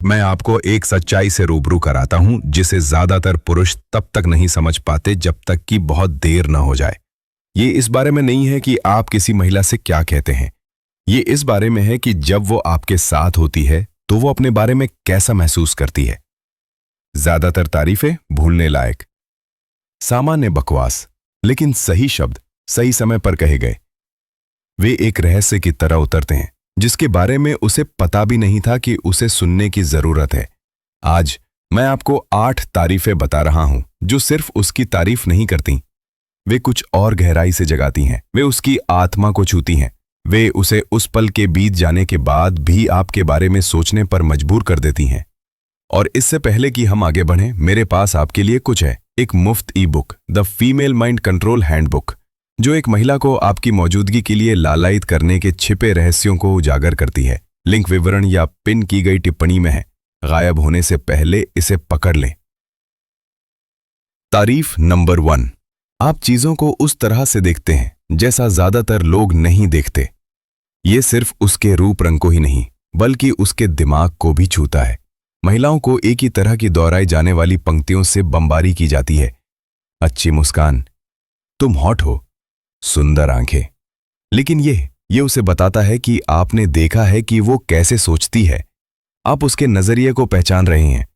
मैं आपको एक सच्चाई से रूबरू कराता हूं जिसे ज्यादातर पुरुष तब तक नहीं समझ पाते जब तक कि बहुत देर न हो जाए। ये इस बारे में नहीं है कि आप किसी महिला से क्या कहते हैं। ये इस बारे में है कि जब वो आपके साथ होती है तो वो अपने बारे में कैसा महसूस करती है। ज्यादातर तारीफें भूलने लायक, सामान्य बकवास, लेकिन सही शब्द सही समय पर कहे गए। वे एक रहस्य की तरह उतरते हैं जिसके बारे में उसे पता भी नहीं था कि उसे सुनने की जरूरत है। आज मैं आपको 8 तारीफें बता रहा हूं जो सिर्फ उसकी तारीफ नहीं करती, वे कुछ और गहराई से जगाती हैं। वे उसकी आत्मा को छूती हैं। वे उसे उस पल के बीत जाने के बाद भी आपके बारे में सोचने पर मजबूर कर देती हैं। और इससे पहले कि हम आगे बढ़ें, मेरे पास आपके लिए कुछ है, एक मुफ्त ई book, the female mind control handbook, जो एक महिला को आपकी मौजूदगी के लिए लालायित करने के छिपे रहस्यों को उजागर करती है। लिंक विवरण या पिन की गई टिप्पणी में है। गायब होने से पहले इसे पकड़ लें। तारीफ नंबर 1, आप चीजों को उस तरह से देखते हैं जैसा ज्यादातर लोग नहीं देखते। ये सिर्फ उसके रूप रंग को ही नहीं बल्कि उसके दिमाग को भी छूता है। महिलाओं को एक ही तरह की दोहराई जाने वाली पंक्तियों से बमबारी की जाती है। अच्छी मुस्कान, तुम हॉट हो, सुंदर आंखें। लेकिन ये उसे बताता है कि आपने देखा है कि वो कैसे सोचती है। आप उसके नजरिए को पहचान रहे हैं,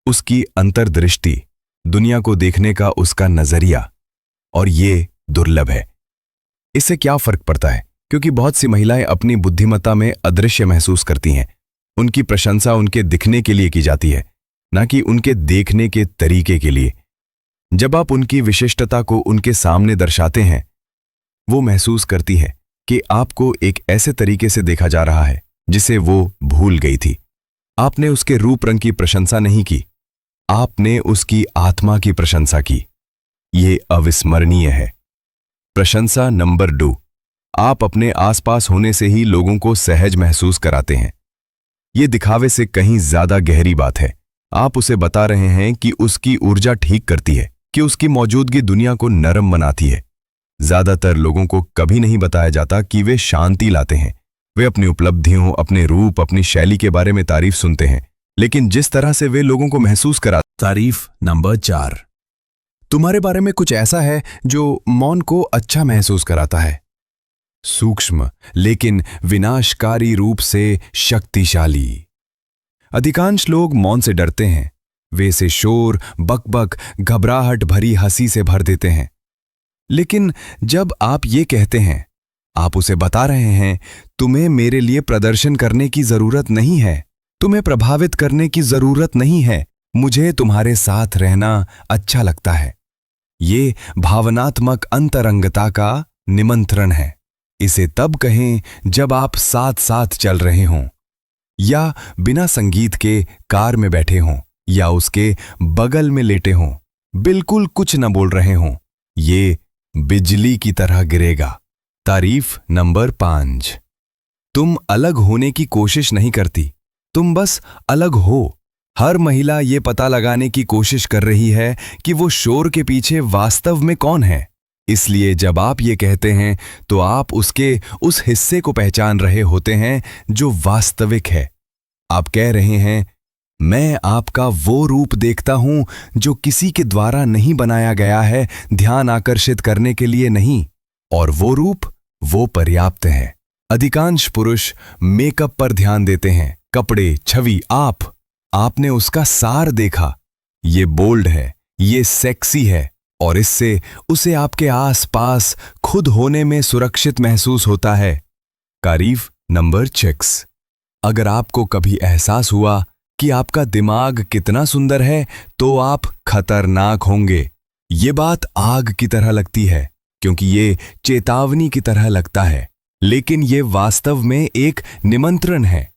उसकी अंतर्दृष्टि, दुनिया को देखने का उसका नजरिया। और ये दुर्लभ है। इससे क्या फर्क पड़ता है? क्योंकि बहुत सी महिलाएं अपनी बुद्धिमत्ता में अदृश्य महसूस करती हैं। उनकी प्रशंसा उनके दिखने के लिए की जाती है, न कि उनके देखने के तरीके के लिए। जब आप उनकी विशिष्टता को उनके सामने दर्शाते हैं, वो महसूस करती है कि आपको एक ऐसे तरीके से देखा जा रहा है जिसे वो भूल गई थी। आपने उसके रूप रंग की प्रशंसा नहीं की, आपने उसकी आत्मा की प्रशंसा की। ये अविस्मरणीय है। प्रशंसा नंबर 2, आप अपने आसपास होने से ही लोगों को सहज महसूस कराते हैं। ये दिखावे से कहीं ज्यादा गहरी बात है। आप उसे बता रहे हैं कि उसकी ऊर्जा ठीक करती है, कि उसकी मौजूदगी दुनिया को नरम बनाती है। ज्यादातर लोगों को कभी नहीं बताया जाता कि वे शांति लाते हैं। वे अपनी उपलब्धियों, अपने रूप, अपनी शैली के बारे में तारीफ सुनते हैं, लेकिन जिस तरह से वे लोगों को महसूस करा। तारीफ नंबर 4, तुम्हारे बारे में कुछ ऐसा है जो मौन को अच्छा महसूस कराता है। सूक्ष्म लेकिन विनाशकारी रूप से शक्तिशाली। अधिकांश लोग मौन से डरते हैं। वे इसे शोर, बकबक, घबराहट भरी हंसी से भर देते हैं। लेकिन जब आप ये कहते हैं, आप उसे बता रहे हैं, तुम्हें मेरे लिए प्रदर्शन करने की जरूरत नहीं है, तुम्हें प्रभावित करने की जरूरत नहीं है, मुझे तुम्हारे साथ रहना अच्छा लगता है। ये भावनात्मक अंतरंगता का निमंत्रण है। इसे तब कहें जब आप साथ साथ चल रहे हों, या बिना संगीत के कार में बैठे हों, या उसके बगल में लेटे हों, बिल्कुल कुछ न बोल रहे हों। ये बिजली की तरह गिरेगा। तारीफ नंबर 5, तुम अलग होने की कोशिश नहीं करती, तुम बस अलग हो। हर महिला ये पता लगाने की कोशिश कर रही है कि वो शोर के पीछे वास्तव में कौन है। इसलिए जब आप ये कहते हैं तो आप उसके उस हिस्से को पहचान रहे होते हैं जो वास्तविक है। आप कह रहे हैं, मैं आपका वो रूप देखता हूं जो किसी के द्वारा नहीं बनाया गया है, ध्यान आकर्षित करने के लिए नहीं। और वो रूप, वो पर्याप्त है। अधिकांश पुरुष मेकअप पर ध्यान देते हैं, कपड़े, छवि। आपने उसका सार देखा। ये बोल्ड है, ये सेक्सी है, और इससे उसे आपके आसपास खुद होने में सुरक्षित महसूस होता है। तारीफ नंबर 6, अगर आपको कभी एहसास हुआ कि आपका दिमाग कितना सुंदर है तो आप खतरनाक होंगे। ये बात आग की तरह लगती है क्योंकि ये चेतावनी की तरह लगता है, लेकिन ये वास्तव में एक निमंत्रण है।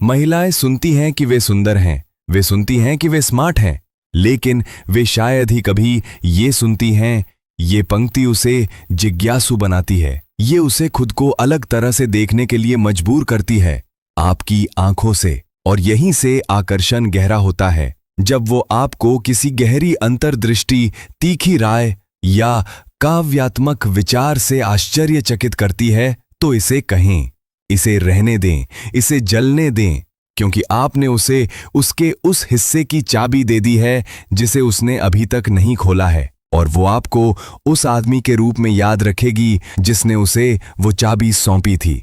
महिलाएं सुनती हैं कि वे सुंदर हैं, वे सुनती हैं कि वे स्मार्ट हैं, लेकिन वे शायद ही कभी ये सुनती हैं। ये पंक्ति उसे जिज्ञासु बनाती है। ये उसे खुद को अलग तरह से देखने के लिए मजबूर करती है, आपकी आंखों से। और यहीं से आकर्षण गहरा होता है। जब वो आपको किसी गहरी अंतर्दृष्टि, तीखी राय या काव्यात्मक विचार से आश्चर्यचकित करती है तो इसे कहें, इसे रहने दें, इसे जलने दें। क्योंकि आपने उसे उसके उस हिस्से की चाबी दे दी है जिसे उसने अभी तक नहीं खोला है, और वो आपको उस आदमी के रूप में याद रखेगी जिसने उसे वो चाबी सौंपी थी।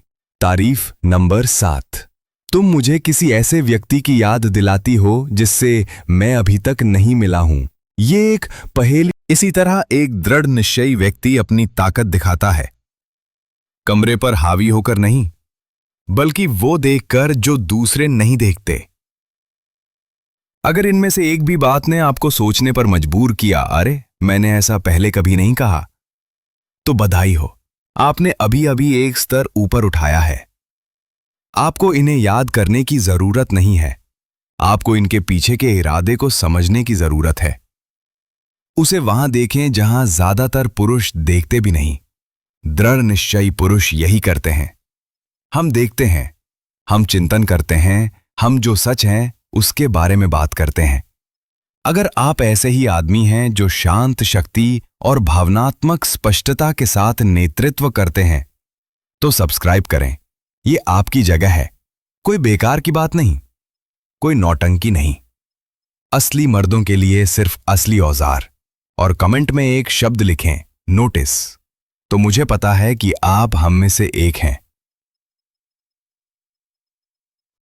तारीफ नंबर 7। तुम मुझे किसी ऐसे व्यक्ति की याद दिलाती हो जिससे मैं अभी तक नहीं मिला हूं। ये एक पहेली। इसी तरह एक दृढ़ निश्चयी व्यक्ति अपनी ताकत दिखाता है, कमरे पर हावी होकर नहीं, बल्कि वो देखकर जो दूसरे नहीं देखते। अगर इनमें से एक भी बात ने आपको सोचने पर मजबूर किया, अरे मैंने ऐसा पहले कभी नहीं कहा, तो बधाई हो, आपने अभी अभी एक स्तर ऊपर उठाया है। आपको इन्हें याद करने की जरूरत नहीं है, आपको इनके पीछे के इरादे को समझने की जरूरत है। उसे वहां देखें जहां ज्यादातर पुरुष देखते भी नहीं। दृढ़ निश्चयी पुरुष यही करते हैं। हम देखते हैं, हम चिंतन करते हैं, हम जो सच हैं उसके बारे में बात करते हैं। अगर आप ऐसे ही आदमी हैं जो शांत शक्ति और भावनात्मक स्पष्टता के साथ नेतृत्व करते हैं, तो सब्सक्राइब करें। ये आपकी जगह है। कोई बेकार की बात नहीं, कोई नौटंकी नहीं। असली मर्दों के लिए सिर्फ असली औजार। और कमेंट में एक शब्द लिखें, नोटिस, तो मुझे पता है कि आप हम में से एक हैं।